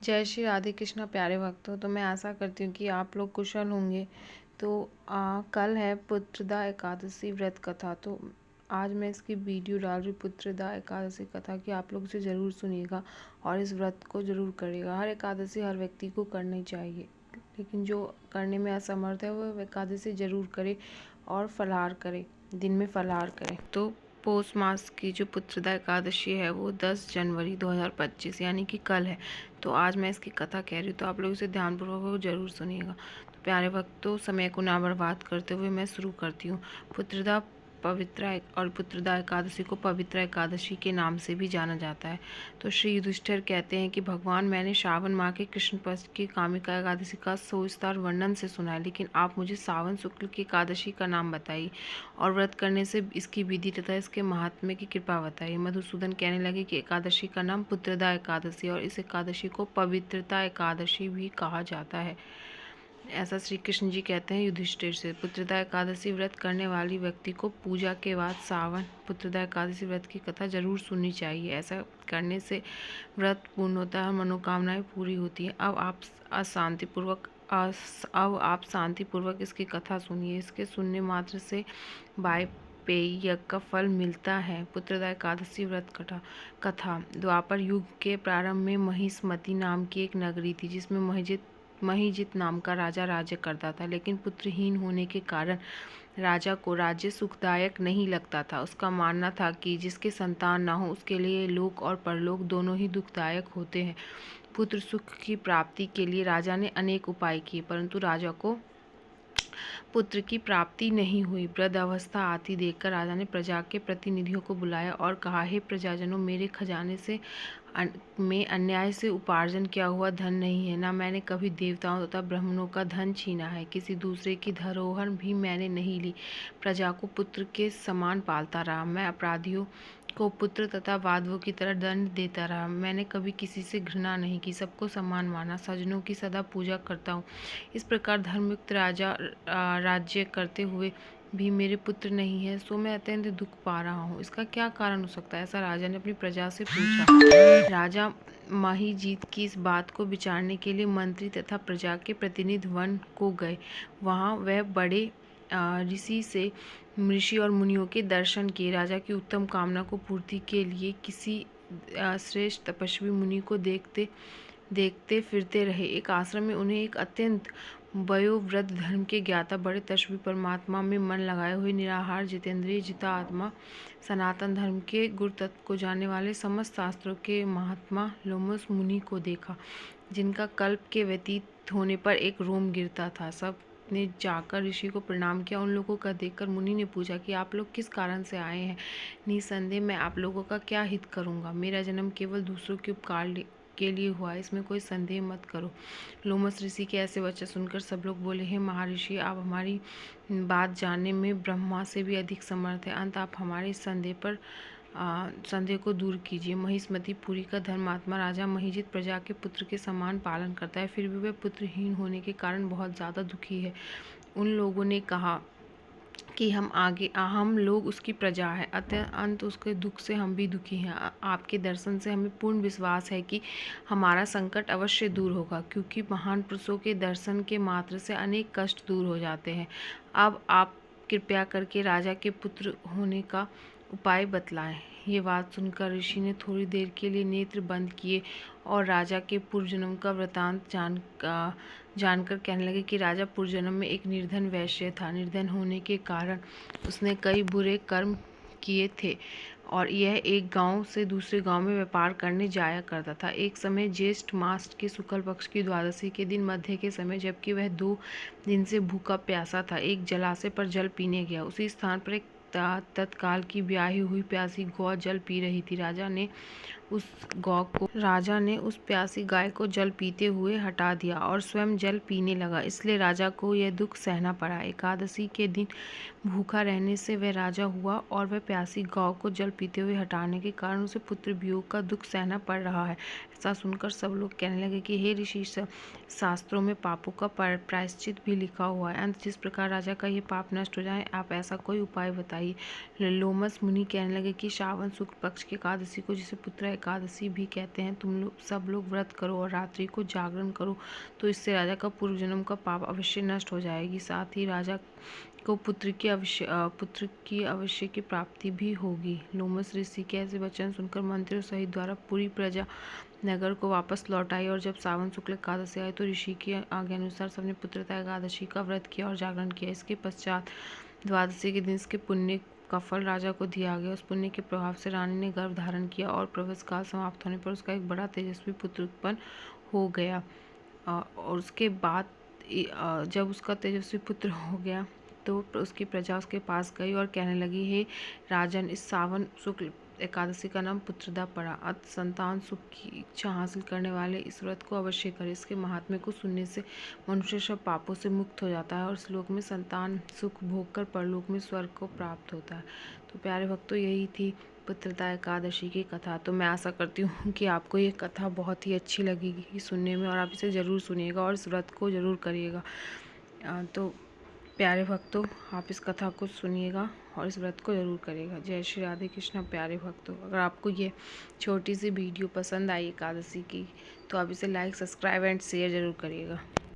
जय श्री राधे कृष्णा प्यारे भक्तों। तो मैं आशा करती हूँ कि आप लोग कुशल होंगे। तो कल है पुत्रदा एकादशी व्रत कथा। तो आज मैं इसकी वीडियो डाल रही पुत्रदा एकादशी कथा की, आप लोग इसे ज़रूर सुनिएगा और इस व्रत को ज़रूर करिएगा। हर एकादशी हर व्यक्ति को करनी चाहिए, लेकिन जो करने में असमर्थ है वो एकादशी ज़रूर करे और फलाहार करे, दिन में फलाहार करे। तो पौष मास की जो पुत्रदा एकादशी है वो 10 जनवरी 2025 यानी कि कल है। तो आज मैं इसकी कथा कह रही हूँ, तो आप लोग इसे ध्यानपूर्वक वो जरूर सुनिएगा। तो प्यारे भक्तों, समय को ना बर्बाद करते हुए मैं शुरू करती हूँ। पुत्रदा पवित्रा और पुत्रदा एकादशी को पवित्रा एकादशी के नाम से भी जाना जाता है। तो श्री युधिष्ठिर कहते हैं कि भगवान, मैंने श्रावण माह के कृष्ण पक्ष की कामिका एकादशी का सविस्तार वर्णन से सुना है, लेकिन आप मुझे सावन शुक्ल की एकादशी का नाम बताइए और व्रत करने से इसकी विधि तथा इसके महात्म्य की कृपा बताइए। मधुसूदन कहने लगे कि एकादशी का नाम पुत्रदा एकादशी और इस एकादशी को पवित्रता एकादशी भी कहा जाता है, ऐसा श्री कृष्ण जी कहते हैं युधिष्ठिर से। पुत्रदा एकादशी व्रत करने वाली व्यक्ति को पूजा के बाद सावन पुत्रदा एकादशी व्रत की कथा जरूर सुननी चाहिए। ऐसा करने से व्रत पूर्ण होता है और मनोकामनाएं पूरी होती हैं। अब आप शांतिपूर्वक इसकी कथा सुनिए। इसके सुनने मात्र से वाजपेयी यज्ञ का फल मिलता है। पुत्रदा एकादशी व्रत कथा। द्वापर युग के प्रारंभ में महिष्मती नाम की एक नगरी थी, जिसमें महिजित नाम का राजा राज्य करता था, लेकिन पुत्रहीन होने के कारण राजा को राज्य सुखदायक नहीं लगता था। उसका मानना था कि जिसके संतान ना हो उसके लिए लोक और परलोक दोनों ही दुखदायक होते हैं। पुत्र सुख की प्राप्ति के लिए राजा ने अनेक उपाय किए, परंतु राजा को पुत्र की प्राप्ति नहीं हुई। वृद्ध अवस्था आती देखकर राजा ने प्रजा के प्रतिनिधियों को बुलाया और कहा, हे प्रजाजनों, मेरे खजाने से में अन्याय से उपार्जन किया हुआ धन नहीं है। ना मैंने कभी देवताओं तथा ब्राह्मणों का धन छीना है। किसी दूसरे की धरोहर भी मैंने नहीं ली। प्रजा को पुत्र के समान पालता रहा। मैं अपराधियों को पुत्र तथा वादवों की तरह दंड देता रहा। मैंने कभी किसी से घृणा नहीं की, सबको समान माना। सज्जनों की सदा पूजा करता हूँ। इस प्रकार धर्मयुक्त राज्य करते हुए भी मेरे पुत्र नहीं है, सो मैं अत्यंत दुख पा रहा हूँ। इसका क्या कारण हो सकता है? ऐसा राजा ने अपनी प्रजा से पूछा। राजा महिजीत की इस बात को विचारने के लिए मंत्री तथा प्रजा के प्रतिनिधि वन को गए। वहाँ वह बड़े ऋषि और मुनियों के दर्शन किए। राजा की उत्तम कामना को पूर्ति के लिए किसी श्रेष्ठ तपस्वी मुनि को देखते फिरते रहे। एक आश्रम में उन्हें एक अत्यंत वयोवृद्ध धर्म के ज्ञाता बड़े तपस्वी, परमात्मा में मन लगाए हुए निराहार जितेंद्रिय जितात्मा सनातन धर्म के गुरु तत्व को जानने वाले समस्त शास्त्रों के महात्मा लोमस मुनि को देखा, जिनका कल्प के व्यतीत होने पर एक रोम गिरता था। सब ने जाकर ऋषि को प्रणाम किया। उन लोगों का देखकर मुनि ने पूछा कि आप लोग किस कारण से आए हैं? निसंदेह मैं आप लोगों का क्या हित करूंगा। मेरा जन्म केवल दूसरों के उपकार के लिए हुआ, इसमें कोई संदेह मत करो। लोमस ऋषि के ऐसे वचन सुनकर सब लोग बोले, हे महर्षि, आप हमारी बात जानने में ब्रह्मा से भी अधिक समर्थ है। अंत आप हमारे संदेह को दूर कीजिए। महिष्मतीपुरी का धर्मात्मा राजा महिजित प्रजा के पुत्र के समान पालन करता है, फिर भी वह पुत्रहीन होने के कारण बहुत ज़्यादा दुखी है। उन लोगों ने कहा कि हम लोग उसकी प्रजा है, अंत उसके दुख से हम भी दुखी हैं। आपके दर्शन से हमें पूर्ण विश्वास है कि हमारा संकट अवश्य दूर होगा, क्योंकि महान पुरुषों के दर्शन के मात्र से अनेक कष्ट दूर हो जाते हैं। अब आप कृपया करके राजा के पुत्र होने का उपाय बतलाएं। ये बात सुनकर ऋषि ने थोड़ी देर के लिए नेत्र बंद किए और राजा के पूर्व जन्म का वृतांत जानकर कहने लगे कि राजा पूर्व जन्म में एक निर्धन वैश्य था। निर्धन होने के कारण उसने कई बुरे कर्म किए थे और यह एक गांव से दूसरे गांव में व्यापार करने जाया करता था। एक समय ज्येष्ठ मास के शुक्ल पक्ष की द्वादशी के दिन मध्य के समय, जबकि वह 2 दिन से भूखा प्यासा था, एक जलाशय पर जल पीने गया। उसी स्थान पर एक तत्काल की ब्याही हुई प्यासी गौ जल पी रही थी। राजा ने उस प्यासी गाय को जल पीते हुए हटा दिया और स्वयं जल पीने लगा, इसलिए राजा को यह दुख सहना पड़ा। एकादशी के दिन भूखा रहने से वह राजा हुआ और वह प्यासी गौ को जल पीते हुए हटाने के कारण उसे पुत्र वियोग का दुख सहना पड़ रहा है। ऐसा सुनकर सब लोग कहने लगे कि हे ऋषि, शास्त्रों में पापों का प्रायश्चित भी लिखा हुआ है। अंत जिस प्रकार राजा का ये पाप नष्ट हो जाए, आप ऐसा कोई उपाय बताइए। लोमस मुनि कहने लगे कि श्रावण शुक्ल पक्ष की एकादशी को जिसे एकादशी भी कहते हैं। तुम लोग सब लोग व्रत करो और रात्रि को जागरण करो, तो इससे राजा का पूर्व जन्म का पाप अवश्य नष्ट हो जाएगी। साथ ही राजा को पुत्र की अवश्य की प्राप्ति भी होगी। लोमस ऋषि के ऐसे वचन सुनकर मंत्रियों सहित द्वारा पूरी प्रजा नगर को वापस लौट आई। और जब सावन शुक्ल एकादशी आई तो ऋषि की आज्ञा अनुसार सबने पुत्रदा एकादशी का व्रत किया और जागरण किया। इसके पश्चात द्वादशी के दिन इसके पुण्य का फल राजा को दिया गया। उस पुण्य के प्रभाव से रानी ने गर्भ धारण किया और प्रवेश काल समाप्त होने पर उसका एक बड़ा तेजस्वी पुत्र उत्पन्न हो गया। और उसके बाद जब उसका तेजस्वी पुत्र हो गया तो उसकी प्रजा उसके पास गई और कहने लगी, हे राजन, इस सावन शुक्ल एकादशी का नाम पुत्रदा पड़ा। अत संतान सुख की इच्छा हासिल करने वाले इस व्रत को अवश्य करें। इसके महात्म्य को सुनने से मनुष्य सब पापों से मुक्त हो जाता है और इस लोक में संतान सुख भोग कर परलोक में स्वर्ग को प्राप्त होता है। तो प्यारे भक्तों, यही थी पुत्रदा एकादशी की कथा। तो मैं आशा करती हूँ कि आपको ये कथा बहुत ही अच्छी लगेगी सुनने में और आप इसे ज़रूर सुनिएगा और इस व्रत को ज़रूर करिएगा। तो प्यारे भक्तों, आप इस कथा को सुनिएगा और इस व्रत को ज़रूर करिएगा। जय श्री राधे कृष्ण। प्यारे भक्तों, अगर आपको ये छोटी सी वीडियो पसंद आई एकादशी की तो आप इसे लाइक, सब्सक्राइब एंड शेयर ज़रूर करिएगा।